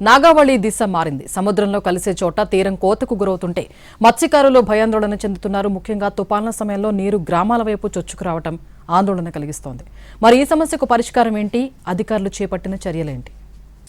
నాగావళి దిశ మారింది. సముద్రంలో కలిసే చోట తీరం కోతకు గురవుతుంటే మత్స్యకారులు భయాందోళన చెందుతున్నారు. ముఖ్యంగా తుపాన్ల సమయంలో నీరు గ్రామాల వైపు చొచ్చుకురావడం ఆందోళన కలిగిస్తోంది. మరి ఈ సమస్యకు పరిష్కారం ఏంటి? అధికారులు చేపట్టిన చర్యలేంటి?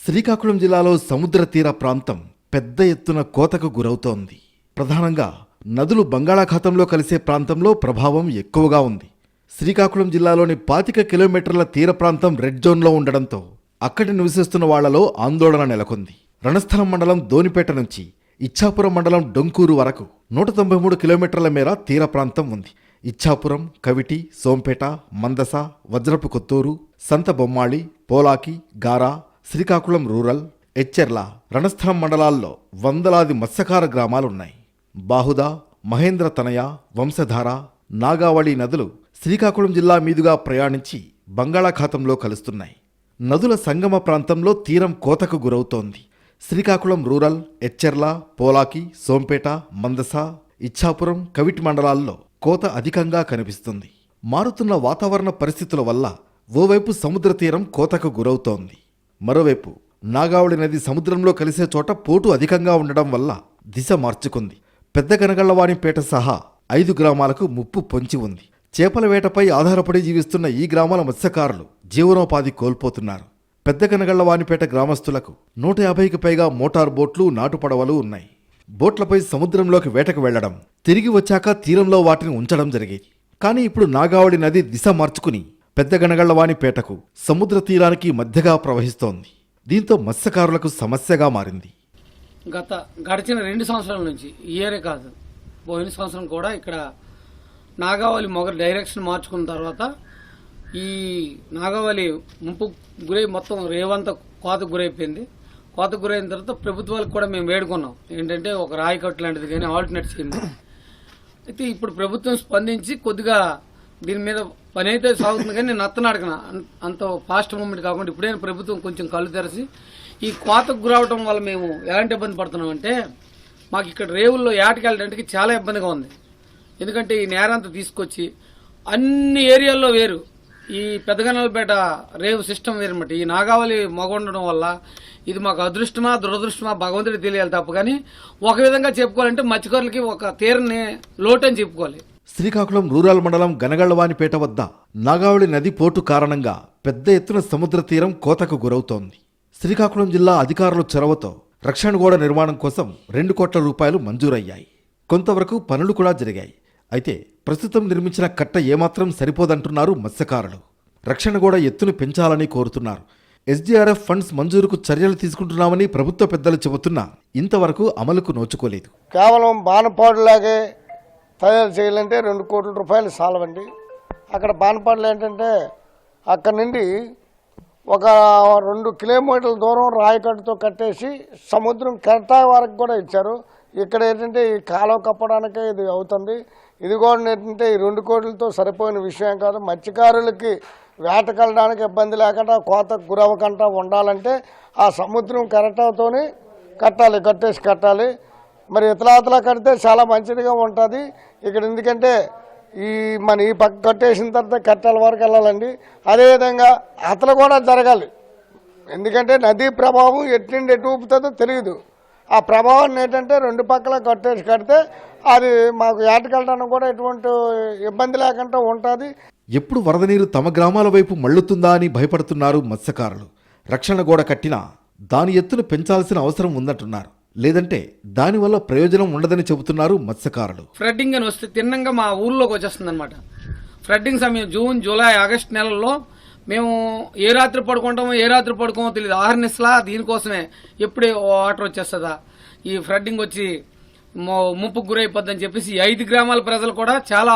శ్రీకాకుళం జిల్లాలో సముద్ర తీర ప్రాంతం పెద్ద ఎత్తున కోతకు గురవుతోంది. ప్రధానంగా నదులు బంగాళాఖాతంలో కలిసే ప్రాంతంలో ప్రభావం ఎక్కువగా ఉంది. శ్రీకాకుళం జిల్లాలోని 25 కిలోమీటర్ల తీర ప్రాంతం రెడ్ జోన్లో ఉండడంతో అక్కడి నివసిస్తున్న వాళ్లలో ఆందోళన నెలకొంది. రణస్థలం మండలం దోనిపేట నుంచి ఇచ్ఛాపురం మండలం డొంకూరు వరకు 193 కిలోమీటర్ల మేర తీర ప్రాంతం ఉంది. ఇచ్ఛాపురం, కవిటి, సోంపేట, మందస, వజ్రపు కొత్తూరు, సంత బొమ్మాళి, పోలాకి, గారా, శ్రీకాకుళం రూరల్, ఎచ్చెర్ల, రణస్థలం మండలాల్లో వందలాది మత్స్యకార గ్రామాలున్నాయి. బాహుదా, మహేంద్ర తనయ, వంశధార, నాగావళి నదులు శ్రీకాకుళం జిల్లా మీదుగా ప్రయాణించి బంగాళాఖాతంలో కలుస్తున్నాయి. నదుల సంగమ ప్రాంతంలో తీరం కోతకు గురవుతోంది. శ్రీకాకుళం రూరల్, ఎచ్చెర్ల, పోలాకి, సోంపేట, మందస, ఇచ్ఛాపురం, కవిటి మండలాల్లో కోత అధికంగా కనిపిస్తుంది. మారుతున్న వాతావరణ పరిస్థితుల వల్ల ఓవైపు సముద్ర తీరం కోతకు గురవుతోంది. మరోవైపు నాగావళి నది సముద్రంలో కలిసే చోట పోటు అధికంగా ఉండడం వల్ల దిశ మార్చుకుంది. పెద్ద గనగళ్లవానిపేట సహా 5 గ్రామాలకు ముప్పు పొంచి ఉంది. చేపల వేటపై ఆధారపడి జీవిస్తున్న ఈ గ్రామాల మత్స్యకారులు జీవనోపాధి కోల్పోతున్నారు. పెద్ద గనగళ్లవానిపేట గ్రామస్తులకు 150కి పైగా మోటార్ బోట్లు, నాటుపడవలు ఉన్నాయి. బోట్లపై సముద్రంలోకి వేటకు వెళ్లడం, తిరిగి వచ్చాక తీరంలో వాటిని ఉంచడం జరిగేది. కానీ ఇప్పుడు నాగావళి నది దిశ మార్చుకుని పెద్ద గనగళ్లవానిపేటకు సముద్ర తీరానికి మధ్యగా ప్రవహిస్తోంది. దీంతో మత్స్యకారులకు సమస్యగా మారింది. గడిచిన 2 సంవత్సరాల నుంచి ఇయరే కాదు, పోయిన సంవత్సరం కూడా ఇక్కడ నాగావళి మొగ డైరెక్షన్ మార్చుకున్న తర్వాత ఈ నాగావళి ముంపు గురై మొత్తం రేవంతా కోతకు గురైపోయింది. కోతకు గురైన తర్వాత ప్రభుత్వాలకు కూడా మేము వేడుకున్నాం ఏంటంటే ఒక రాయి కట్టు లాంటిది కానీ ఆల్టర్నేట్ చేయండి. అయితే ఇప్పుడు ప్రభుత్వం స్పందించి కొద్దిగా దీని మీద పని అయితే సాగుతుంది, కానీ నేను నత్తనాడకన అంత ఫాస్ట్ మూమెంట్ కాకుండా ఇప్పుడైనా ప్రభుత్వం కొంచెం కళ్ళు తెరిచి ఈ కోతకు గురవడం వల్ల మేము ఎలాంటి ఇబ్బంది పడుతున్నాం అంటే మాకు ఇక్కడ రేవుల్లో ఏటకెళ్ళడానికి చాలా ఇబ్బందిగా ఉంది. ఎందుకంటే ఈ నేరంతా తీసుకొచ్చి అన్ని ఏరియాల్లో వేరు, ఈ పెద్దగనలపేట రేవు సిస్టమ్ వేరన్నమాట. ఈ నాగావళి మొగ ఉండడం వల్ల ఇది మాకు అదృష్టమా దురదృష్టమా భగవంతుడికి తెలియాలి తప్ప, కానీ ఒక విధంగా చెప్పుకోవాలంటే మత్స్యకారులకి ఒక తీరని లోటని చెప్పుకోవాలి. శ్రీకాకుళం రూరల్ మండలం గనగళ్లవానిపేట వద్ద నాగావళి నది పోటు కారణంగా పెద్ద ఎత్తున సముద్ర తీరం కోతకు గురవుతోంది. శ్రీకాకుళం జిల్లా అధికారుల చొరవతో రక్షణ గోడ నిర్మాణం కోసం 2 కోట్ల రూపాయలు మంజూరయ్యాయి. కొంతవరకు పనులు కూడా జరిగాయి. అయితే ప్రస్తుతం నిర్మించిన కట్ట ఏమాత్రం సరిపోదంటున్నారు మత్స్యకారులు. రక్షణ గోడ ఎత్తును పెంచాలని కోరుతున్నారు. ఎస్డీఆర్ఎఫ్ ఫండ్స్ మంజూరుకు చర్యలు తీసుకుంటున్నామని ప్రభుత్వ పెద్దలు చెబుతున్నా ఇంతవరకు అమలుకు నోచుకోలేదు. కేవలం బాణపాడులాగే తయారు చేయాలంటే 2 కోట్ల రూపాయలు చాలవండి. అక్కడ బాణపాడులు ఏంటంటే అక్కడ నుండి ఒక 2 కిలోమీటర్ల దూరం రాయకట్టుతో కట్టేసి సముద్రం కెరటా వరకు కూడా ఇచ్చారు. ఇక్కడ ఏంటంటే ఈ కాలువ కప్పడానికే ఇది అవుతుంది. ఇది కూడా ఏంటంటే ఈ 2 కోట్లతో సరిపోయిన విషయం కాదు. మత్స్యకారులకి వేటకెళ్ళడానికి ఇబ్బంది లేకుండా కోతకు గురవకుండా ఉండాలంటే ఆ సముద్రం కెరటాతోనే కట్టాలి. మరి ఇతలాతలా కడితే చాలా మంచిదిగా ఉంటుంది ఇక్కడ. ఎందుకంటే ఈ పక్క కట్టేసిన తర్వాత కట్టాల వరకు వెళ్ళాలండి. అదేవిధంగా అతలు కూడా జరగాలి. ఎందుకంటే నదీ ప్రభావం ఎట్నుండి ఎటు ఊపుతుందో తెలియదు. ఆ ప్రభావాన్ని ఏంటంటే 2 పక్కల కడితే అది మాకు ఏటకెళ్ళడానికి కూడా ఎటువంటి ఇబ్బంది లేకుండా ఉంటుంది. ఎప్పుడు వరద నీరు తమ గ్రామాల వైపు మళ్లుతుందా అని భయపడుతున్నారు మత్స్యకారులు. రక్షణ గోడ కట్టినా దాని ఎత్తును పెంచాల్సిన అవసరం ఉందంటున్నారు. లేదంటే దానివల్ల ప్రయోజనం ఉండదని చెబుతున్నారు మత్స్యకారులు. ఫ్లడ్డింగ్ అని వస్తే తిన్నంగా మా ఊర్లోకి వచ్చేస్తుంది అనమాట. ఫ్లడ్డింగ్ సమయం జూన్, జూలై, ఆగస్టు నెలల్లో మేము ఏ రాత్రి పడుకోమో తెలియదు. ఆహర్నిస్లా దీనికోసమే ఎప్పుడే వాటర్ వచ్చేస్తుందా, ఈ ఫ్లడ్డింగ్ వచ్చి ముప్పుకు గురైపోద్దని చెప్పేసి 5 గ్రామాల ప్రజలు కూడా చాలా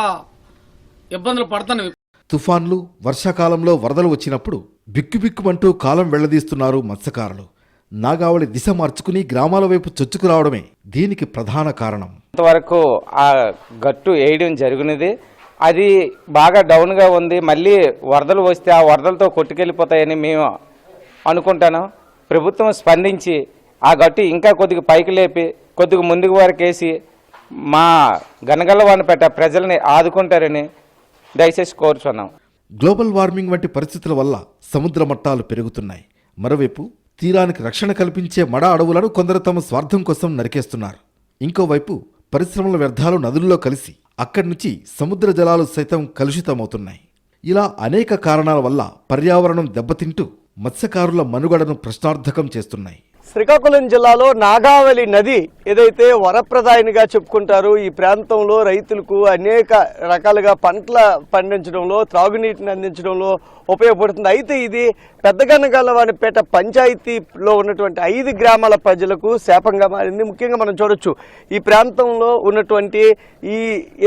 ఇబ్బందులు పడుతున్నవి. తుఫాన్లు, వర్షాకాలంలో వరదలు వచ్చినప్పుడు బిక్కుబిక్కుమంటూ కాలం వెళ్లదీస్తున్నారు మత్స్యకారులు. నాగావళి దిశ మార్చుకుని గ్రామాల వైపు చొచ్చుకురావడమే దీనికి ప్రధాన కారణం. ఇంతవరకు ఆ గట్టు వేయడం జరిగినది, అది బాగా డౌన్గా ఉంది. మళ్ళీ వరదలు వస్తే ఆ వరదలతో కొట్టుకెళ్ళిపోతాయని మేము అనుకుంటాను. ప్రభుత్వం స్పందించి ఆ గట్టు ఇంకా కొద్దిగా పైకి లేపి కొద్దిగా ముందుకు వరకు వేసి మా గనగళ్లవానిపేట ప్రజల్ని ఆదుకుంటారని దయచేసి కోరుచున్నాం. గ్లోబల్ వార్మింగ్ వంటి పరిస్థితుల వల్ల సముద్ర మట్టాలు పెరుగుతున్నాయి. మరోవైపు తీరానికి రక్షణ కల్పించే మడ అడవులను కొందరు తమ స్వార్థం కోసం నరికేస్తున్నారు. ఇంకోవైపు పరిశ్రమల వ్యర్థాలు నదుల్లో కలిసి అక్కడి నుంచి సముద్ర జలాలు సైతం కలుషితమవుతున్నాయి. ఇలా అనేక కారణాల వల్ల పర్యావరణం దెబ్బతింటూ మత్స్యకారుల మనుగడను ప్రశ్నార్థకం చేస్తున్నాయి. శ్రీకాకుళం జిల్లాలో నాగావళి నది ఏదైతే వరప్రదాయనిగా చెప్పుకుంటారో ఈ ప్రాంతంలో రైతులకు అనేక రకాలుగా పంటల పండించడంలో, త్రాగునీటిని అందించడంలో ఉపయోగపడుతుంది. అయితే ఇది పెద్దగన్నగల్లవానిపేట పంచాయతీలో ఉన్నటువంటి 5 గ్రామాల ప్రజలకు శాపంగా మారింది. ముఖ్యంగా మనం చూడొచ్చు ఈ ప్రాంతంలో ఉన్నటువంటి ఈ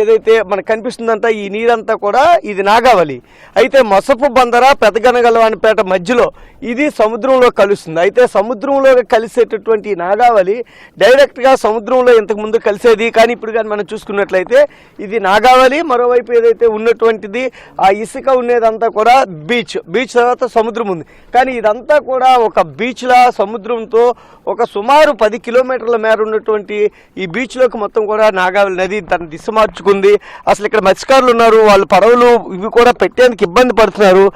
ఏదైతే మనకు కనిపిస్తుందంతా ఈ నీరంతా కూడా ఇది నాగావళి. అయితే మొసపు బందర పెద్దగన్నగల్లవానిపేట మధ్యలో ఇది సముద్రంలో కలుస్తుంది. అయితే సముద్రంలో కలిసేటటువంటి నాగావళి డైరెక్ట్గా సముద్రంలో ఇంతకు ముందు కలిసేది, కానీ ఇప్పుడు కానీ మనం చూసుకున్నట్లయితే ఇది నాగావళి. మరోవైపు ఏదైతే ఉన్నటువంటిది ఆ ఇసుక ఉండేదంతా కూడా బీచ్ తర్వాత సముద్రం ఉంది. కానీ ఇదంతా కూడా ఒక బీచ్లా సముద్రంతో ఒక సుమారు 10 కిలోమీటర్ల మేర ఉన్నటువంటి ఈ బీచ్లోకి మొత్తం కూడా నాగావళి నది తన దిశ మార్చుకుంది. అసలు ఇక్కడ మత్స్యకారులు ఉన్నారు, వాళ్ళు పడవలు ఇవి కూడా పెట్టేందుకు ఇబ్బంది పడుతున్నారు.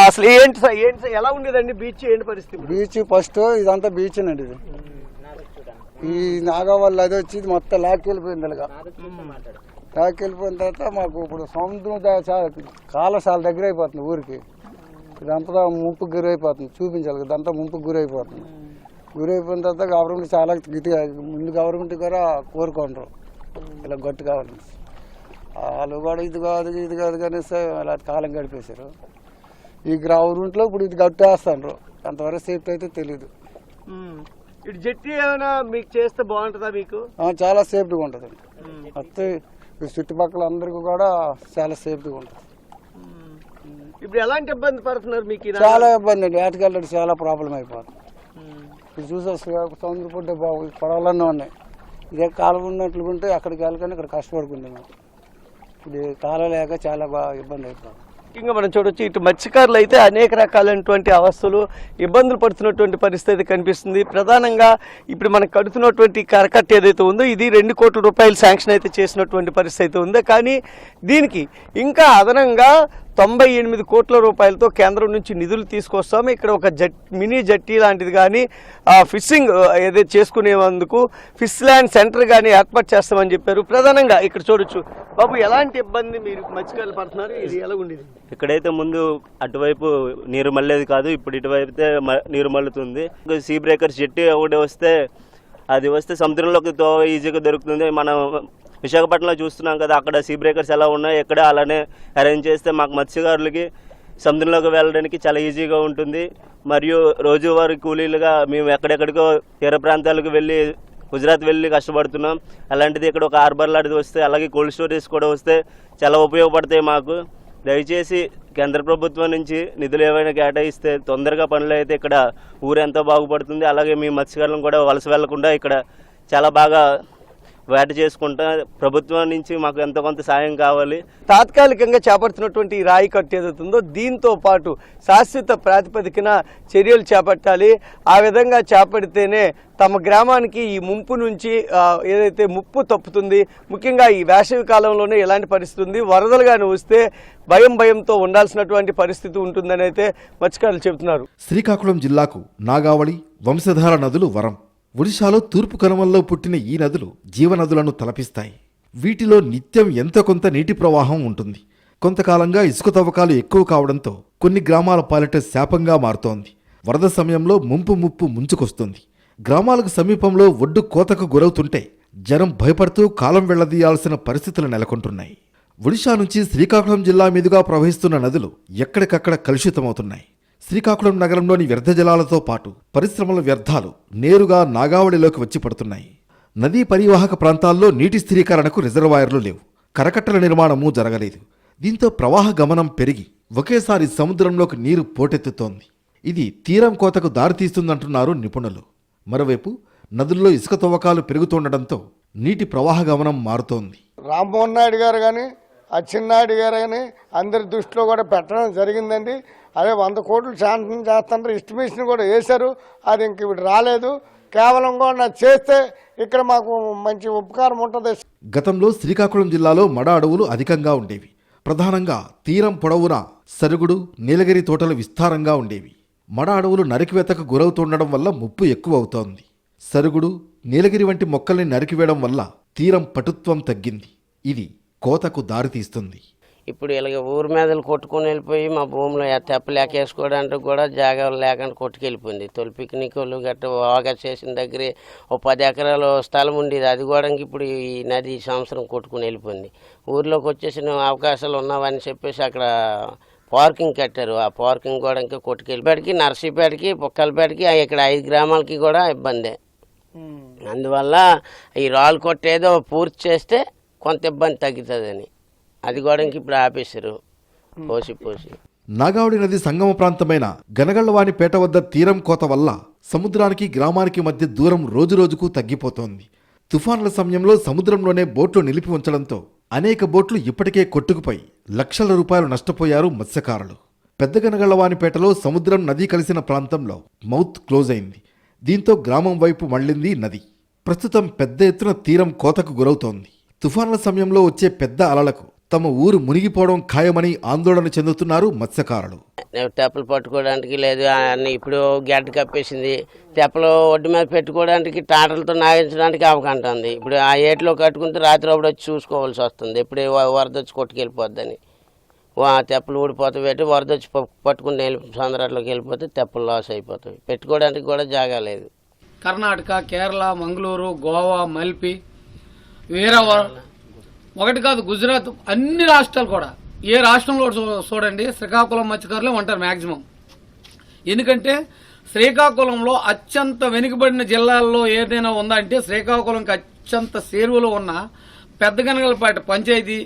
అసలు ఏంటి ఎలా ఉండేదండి బీచ్, ఏంటి పరిస్థితి? బీచ్ ఫస్ట్ ఇదంతా బీచ్ అండి. ఇది ఈ నాగావళి అది వచ్చి మొత్తం లాక్కెళ్ళిపోయింది. ఇలాగా లాక్కెళ్ళిపోయిన తర్వాత మాకు ఇప్పుడు సముద్రం కాల చాలా దగ్గర అయిపోతుంది ఊరికి. ఇదంతా ముంపుకు గురైపోతుంది, చూపించాలి. ఇదంతా ముంపుకు గురైపోతుంది. గురైపోయిన తర్వాత గవర్నమెంట్ చాలా ముందు గవర్నమెంట్ కూడా కోరుకుంటారు ఇలా గట్టు కావాలి. వాళ్ళు కూడా ఇది కాదు కనీసం అలా కాలం గడిపేశారు. ఈ గవర్నమెంట్లో ఇప్పుడు ఇది గట్టేస్తాండ్రు. అంతవరకు సేఫ్టీ అయితే తెలీదు. ఇటు జట్టి ఏమైనా మీకు చేస్తే బాగుంటుందా? మీకు చాలా సేఫ్టీగా ఉంటుంది. వస్తే చుట్టుపక్కల అందరికీ కూడా చాలా సేఫ్టీగా ఉంటుంది. ఇప్పుడు ఎలాంటి ఇబ్బంది పడుతున్నారు? మీకు చాలా ఇబ్బంది అండి. వేటకెళ్ళడానికి చాలా ప్రాబ్లం అయిపోతుంది. ఇప్పుడు చూసే సముద్ర పుట్టే బాబు పడవలన్నీ ఉన్నాయి. ఇదే కాలం ఉన్నట్లుంటే అక్కడికి వెళ్ళగానే ఇక్కడ కష్టపడుకుంది. మేము ఇప్పుడు కాలం లేక చాలా బాగా ఇబ్బంది అయిపోతుంది. ముఖ్యంగా మనం చూడొచ్చు ఇటు మత్స్యకారులు అయితే అనేక రకాలైనటువంటి అవస్థలు ఇబ్బందులు పడుతున్నటువంటి పరిస్థితి కనిపిస్తుంది. ప్రధానంగా ఇప్పుడు మనకు కడుతున్నటువంటి కరకట్ట ఏదైతే ఉందో ఇది 2 కోట్ల రూపాయలు శాంక్షన్ అయితే చేసినటువంటి పరిస్థితి అయితే ఉందో, కానీ దీనికి ఇంకా అదనంగా 98 కోట్ల రూపాయలతో కేంద్రం నుంచి నిధులు తీసుకొస్తాము. ఇక్కడ ఒక మినీ జట్టి లాంటిది కానీ ఫిషింగ్ ఏదైతే చేసుకునేందుకు ఫిష్ ల్యాండ్ సెంటర్ కానీ ఏర్పాటు చేస్తామని చెప్పారు. ప్రధానంగా ఇక్కడ చూడొచ్చు బాబు, ఎలాంటి ఇబ్బంది మీరు మత్స్యకారులు పడుతున్నారు? ఇది ఎలా ఉండేది? ఇక్కడైతే ముందు అటువైపు నీరు మళ్ళేది కాదు, ఇప్పుడు ఇటువైపు నీరు మళ్ళుతుంది. సీ బ్రేకర్స్ జట్టి ఒకటి వస్తే సముద్రంలోకి ఈజీగా దొరుకుతుంది. మనం విశాఖపట్నంలో చూస్తున్నాం కదా, అక్కడ సీ బ్రేకర్స్ ఎలా ఉన్నాయో ఇక్కడ అలానే అరేంజ్ చేస్తే మాకు మత్స్యకారులకి సముద్రంలోకి వెళ్ళడానికి చాలా ఈజీగా ఉంటుంది. మరియు రోజువారీ కూలీలుగా మేము ఎక్కడెక్కడికో తీర ప్రాంతాలకు వెళ్ళి గుజరాత్ వెళ్ళి కష్టపడుతున్నాం. అలాంటిది ఇక్కడ ఒక హార్బర్ లాంటిది వస్తే, అలాగే కోల్డ్ స్టోరేజ్ కూడా వస్తే చాలా ఉపయోగపడతాయి మాకు. దయచేసి కేంద్ర ప్రభుత్వం నుంచి నిధులు ఏమైనా కేటాయిస్తే తొందరగా పనులు అయితే ఇక్కడ ఊరు ఎంతో బాగుపడుతుంది. అలాగే మీ మత్స్యకారులను కూడా వలస వెళ్లకుండా ఇక్కడ చాలా బాగా వేట చేసుకుంటా ప్రభుత్వం నుంచి మాకు ఎంతో కొంత సాయం కావాలి. తాత్కాలికంగా చేపడుతున్నటువంటి ఈ రాయి కట్టు ఏదవుతుందో దీంతో పాటు శాశ్వత ప్రాతిపదికన చర్యలు చేపట్టాలి. ఆ విధంగా చేపడితేనే తమ గ్రామానికి ఈ ముంపు నుంచి ఏదైతే ముప్పు తప్పుతుంది. ముఖ్యంగా ఈ వేసవి కాలంలోనే ఎలాంటి పరిస్థితి ఉంది, వరదలు కానీ వస్తే భయంతో ఉండాల్సినటువంటి పరిస్థితి ఉంటుందని అయితే మత్స్యకారులు చెబుతున్నారు. శ్రీకాకుళం జిల్లాకు నాగావళి, వంశధార నదులు వరం. ఒడిశాలో తూర్పు కనుమల్లో పుట్టిన ఈ నదులు జీవనదులను తలపిస్తాయి. వీటిలో నిత్యం ఎంతో కొంత నీటి ప్రవాహం ఉంటుంది. కొంతకాలంగా ఇసుక తవ్వకాలు ఎక్కువ కావడంతో కొన్ని గ్రామాల పాలిట శాపంగా మారుతోంది. వరద సమయంలో ముప్పు ముంచుకొస్తుంది. గ్రామాలకు సమీపంలో ఒడ్డు కోతకు గురవుతుంటే జనం భయపడుతూ కాలం వెళ్లదీయాల్సిన పరిస్థితులు నెలకొంటున్నాయి. ఒడిశా నుంచి శ్రీకాకుళం జిల్లా మీదుగా ప్రవహిస్తున్న నదులు ఎక్కడికక్కడ కలుషితమవుతున్నాయి. శ్రీకాకుళం నగరంలోని వ్యర్థ జలాలతో పాటు పరిశ్రమల వ్యర్థాలు నేరుగా నాగావళిలోకి వచ్చి పడుతున్నాయి. నదీ పరివాహక ప్రాంతాల్లో నీటి స్థిరీకరణకు రిజర్వాయర్లు లేవు. కరకట్టల నిర్మాణమూ జరగలేదు. దీంతో ప్రవాహ గమనం పెరిగి ఒకేసారి సముద్రంలోకి నీరు పోటెత్తుతోంది. ఇది తీరం కోతకు దారితీస్తుందంటున్నారు నిపుణులు. మరోవైపు నదుల్లో ఇసుక తవ్వకాలు పెరుగుతుండటంతో నీటి ప్రవాహ గమనం మారుతోంది. రామ్మోహన్ నాయుడు గారు కానీ అచ్చెన్నాయుడు గారు కానీ అందరి దృష్టిలో కూడా పెట్టడం జరిగిందండి. అదే 100 కోట్లు శాంక్షన్ చేస్తుంటారు, ఎస్టిమేషన్ కూడా వేశారు. అది ఇంక ఇప్పుడు రాలేదు. కేవలం కూడా చేస్తే ఇక్కడ మాకు మంచి ఉపకారం ఉంటుంది. గతంలో శ్రీకాకుళం జిల్లాలో మడ అడవులు అధికంగా ఉండేవి. ప్రధానంగా తీరం పొడవునా సరుగుడు, నీలగిరి తోటలు విస్తారంగా ఉండేవి. మడ అడవులు నరికివేతకు గురవుతుండడం వల్ల ముప్పు ఎక్కువ అవుతోంది. సరుగుడు, నీలగిరి వంటి మొక్కల్ని నరికివేయడం వల్ల తీరం పటుత్వం తగ్గింది. ఇది కోతకు దారితీస్తుంది. ఇప్పుడు ఇలాగ ఊరి మీదలు కొట్టుకొని వెళ్ళిపోయి మా భూమిలో తెప్పలేకేసుకోవడానికి కూడా జాగాలు లేకుండా కొట్టుకెళ్ళిపోయింది. తొలి పిక్నిక్లు గట్ట బాగా చేసిన దగ్గరే 10 ఎకరాల స్థలం ఉండేది, అది కూడా ఇప్పుడు ఈ నది సంవత్సరం కొట్టుకుని వెళ్ళిపోయింది. ఊర్లోకి వచ్చేసిన అవకాశాలు ఉన్నావని చెప్పేసి అక్కడ పార్కింగ్ కట్టారు. ఆ పార్కింగ్ కూడా ఇంకా కొట్టుకెళ్ళిపేటకి, నర్సీపేటకి, పుక్కలపేటకి, ఇక్కడ 5 గ్రామాలకి కూడా ఇబ్బందే. అందువల్ల ఈ రాళ్ళు కొట్టేదో పూర్తి చేస్తే కొంత ఇబ్బంది తగ్గుతుందని అది కూడా ఇంక ఇప్పుడు ఆపేశారు పోసి. నాగావళి నది సంగమ ప్రాంతమైన గనగళ్లవానిపేట వద్ద తీరం కోత వల్ల సముద్రానికి గ్రామానికి మధ్య దూరం రోజురోజుకు తగ్గిపోతోంది. తుఫాన్ల సమయంలో సముద్రంలోనే బోట్లు నిలిపి ఉంచడంతో అనేక బోట్లు ఇప్పటికే కొట్టుకుపోయి లక్షల రూపాయలు నష్టపోయారు మత్స్యకారులు. పెద్ద గనగళ్లవానిపేటలో సముద్రం నది కలిసిన ప్రాంతంలో మౌత్ క్లోజ్ అయింది. దీంతో గ్రామం వైపు మళ్లింది నది. ప్రస్తుతం పెద్ద ఎత్తున తీరం కోతకు గురవుతోంది. తుఫాన్ల సమయంలో వచ్చే పెద్ద అలలకు తమ ఊరు మునిగిపోవడం ఖాయమని ఆందోళన చెందుతున్నారు మత్స్యకారులు. తెప్పలు పట్టుకోవడానికి లేదు, అన్ని ఇప్పుడు గడ్డ కప్పేసింది. తెప్పలు ఒడ్డు మీద పెట్టుకోవడానికి టాటర్లతో నాగించడానికి అవకంటుంది. ఇప్పుడు ఆ ఏట్లో కట్టుకుంటే రాత్రి అప్పుడు వచ్చి చూసుకోవాల్సి వస్తుంది. ఇప్పుడే వరద వచ్చి కొట్టుకెళ్ళిపోద్దని తెప్పలు ఊడిపోతాయి పెట్టి వరద వచ్చి పట్టుకుని సందరాట్లోకి వెళ్ళిపోతే తెప్పలు లాస్ అయిపోతాయి. పెట్టుకోవడానికి కూడా జాగా లేదు. కర్ణాటక, కేరళ, మంగళూరు, గోవా, మల్పి, వీరవరం, ఒకటి కాదు గుజరాత్, అన్ని రాష్ట్రాలు కూడా, ఏ రాష్ట్రంలో చూడండి శ్రీకాకుళం మత్స్యకారులే ఉంటారు మ్యాక్సిమం. ఎందుకంటే శ్రీకాకుళంలో అత్యంత వెనుకబడిన జిల్లాల్లో ఏదైనా ఉందా అంటే శ్రీకాకుళంకి అత్యంత చేరువలో ఉన్న పెద్దగనగలపేట పంచాయతీ,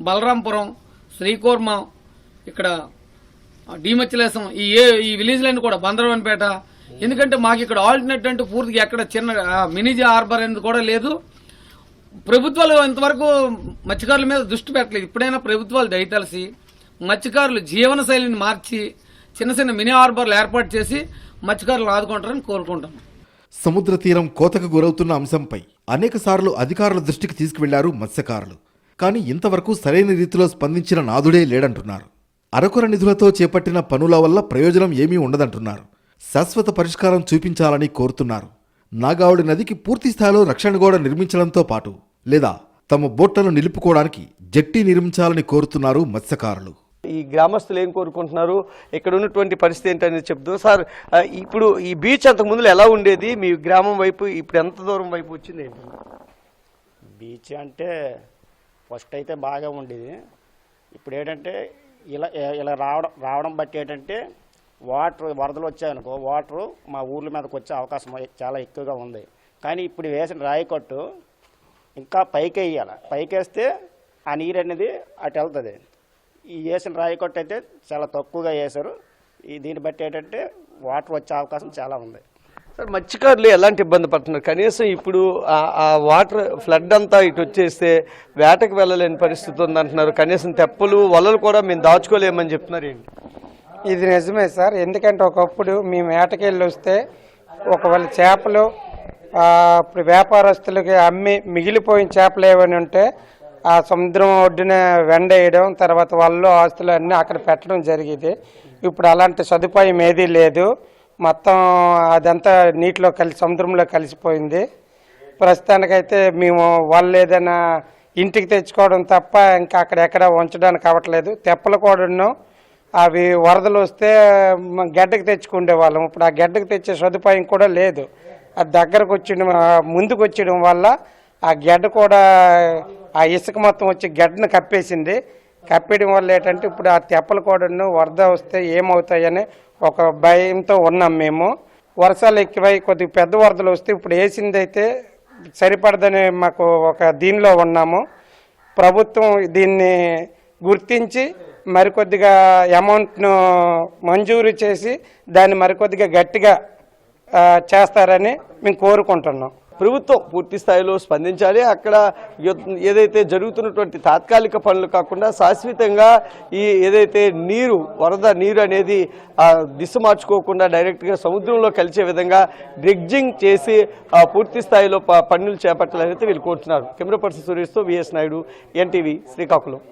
బలరాంపురం, శ్రీకూర్మం, ఇక్కడ డిమచ్చలేసం, ఈ విలేజ్లన్నీ కూడా బందరవన్పేట. ఎందుకంటే మాకు ఇక్కడ ఆల్టర్నేట్ అంటూ పూర్తిగా ఎక్కడ చిన్న మినీ హార్బర్ అనేది కూడా లేదు. ప్రభుత్వాలు ఇంతవరకు మత్స్యకారుల మీద దృష్టి పెట్టలేదు. ఇప్పుడైనా ప్రభుత్వాలు దయతలిసి మత్స్యకారుల జీవన శైలిని మార్చి చిన్న మినీ హార్బర్లు ఏర్పాటు చేసి మత్స్యకారులు ఆదుకుంటారని కోరుకుంటాం. సముద్ర తీరం కోతకు గురవుతున్న అంశంపై అనేకసార్లు అధికారుల దృష్టికి తీసుకువెళ్లారు మత్స్యకారులు. కానీ ఇంతవరకు సరైన రీతిలో స్పందించిన నాదుడే లేడంటున్నారు. అరకొర నిధులతో చేపట్టిన పనుల వల్ల ప్రయోజనం ఏమీ ఉండదంటున్నారు. శాశ్వత పరిష్కారం చూపించాలని కోరుతున్నారు. నాగావళి నదికి పూర్తి స్థాయిలో రక్షణ గోడ నిర్మించడంతో పాటు లేదా తమ బోట్లను నిలుపుకోవడానికి జట్టి నిర్మించాలని కోరుతున్నారు మత్స్యకారులు. ఈ గ్రామస్తులు ఏం కోరుకుంటున్నారు, ఇక్కడ ఉన్నటువంటి పరిస్థితి ఏంటనేది చెప్తూ సార్, ఇప్పుడు ఈ బీచ్ అంతకు ముందు ఎలా ఉండేది, మీ గ్రామం వైపు ఇప్పుడు ఎంత దూరం వైపు వచ్చింది ఏంటి? బీచ్ అంటే ఫస్ట్ అయితే బాగా ఉండేది. ఇప్పుడు ఏంటంటే ఇలా రావడం బట్టి ఏంటంటే వరదలు వచ్చాయనుకో వాటరు మా ఊర్ల మీదకి వచ్చే అవకాశం చాలా ఎక్కువగా ఉంది. కానీ ఇప్పుడు వేసిన రాయికట్టు ఇంకా పైకి వేయాలి, పైకి వేస్తే ఆ నీరు అనేది అటు వెళ్తుంది. ఈ వేసిన రాయికట్టు అయితే చాలా తక్కువగా వేశారు. దీన్ని బట్టి ఏంటంటే వాటర్ వచ్చే అవకాశం చాలా ఉంది. సార్, మత్స్యకారులు ఎలాంటి ఇబ్బంది పడుతున్నారు? కనీసం ఇప్పుడు ఆ వాటర్ ఫ్లడ్ అంతా ఇటు వచ్చేస్తే వేటకు వెళ్ళలేని పరిస్థితి ఉందంటున్నారు. కనీసం తెప్పలు వలలు కూడా మేము దాచుకోలేమని చెప్తున్నారు. ఏంటి ఇది? నిజమే సార్. ఎందుకంటే ఒకప్పుడు మేము వేటకెళ్ళి వస్తే ఒకవేళ చేపలు ఇప్పుడు వ్యాపారస్తులకి అమ్మి మిగిలిపోయిన చేపలు ఏమైనా ఉంటే ఆ సముద్రం ఒడ్డున వెండేయడం, తర్వాత వాళ్ళు ఆస్తులు అన్నీ అక్కడ పెట్టడం జరిగేది. ఇప్పుడు అలాంటి సదుపాయం ఏదీ లేదు. మొత్తం అదంతా నీటిలో సముద్రంలో కలిసిపోయింది. ప్రస్తుతానికైతే మేము వాళ్ళు ఏదైనా ఇంటికి తెచ్చుకోవడం తప్ప ఇంకా అక్కడ ఎక్కడ ఉంచడానికి అవ్వట్లేదు. తెప్పలు కూడా అవి వరదలు వస్తే గడ్డకు తెచ్చుకునే వాళ్ళం. ఇప్పుడు ఆ గడ్డకు తెచ్చే సదుపాయం కూడా లేదు. అది దగ్గరకు ముందుకు వచ్చడం వల్ల ఆ గడ్డ కూడా ఆ ఇసుక మొత్తం వచ్చి గడ్డను కప్పేసింది. కప్పేయడం వల్ల ఏంటంటే ఇప్పుడు ఆ తెప్పలు కూడా వరద వస్తే ఏమవుతాయని ఒక భయంతో ఉన్నాం మేము. వర్షాలు ఎక్కువై కొద్దిగా పెద్ద వరదలు వస్తే ఇప్పుడు వేసింది అయితే సరిపడదని మాకు ఒక దీనిలో ఉన్నాము. ప్రభుత్వం దీన్ని గుర్తించి మరికొద్దిగా అమౌంట్ను మంజూరు చేసి దాన్ని మరికొద్దిగా గట్టిగా చేస్తారని మేము కోరుకుంటున్నాం. ప్రభుత్వం పూర్తి స్థాయిలో స్పందించాలి. అక్కడ ఏదైతే జరుగుతున్నటువంటి తాత్కాలిక పనులు కాకుండా శాశ్వతంగా ఈ ఏదైతే వరద నీరు అనేది దిశ మార్చుకోకుండా డైరెక్ట్గా సముద్రంలో కలిసే విధంగా డ్రెడ్జింగ్ చేసి పూర్తి స్థాయిలో పనులు చేపట్టాలని వీళ్ళు కోరుతున్నారు. కెమెరా పర్సన్ సురేష్తో విఎస్ నాయుడు, ఎన్టీవీ, శ్రీకాకుళం.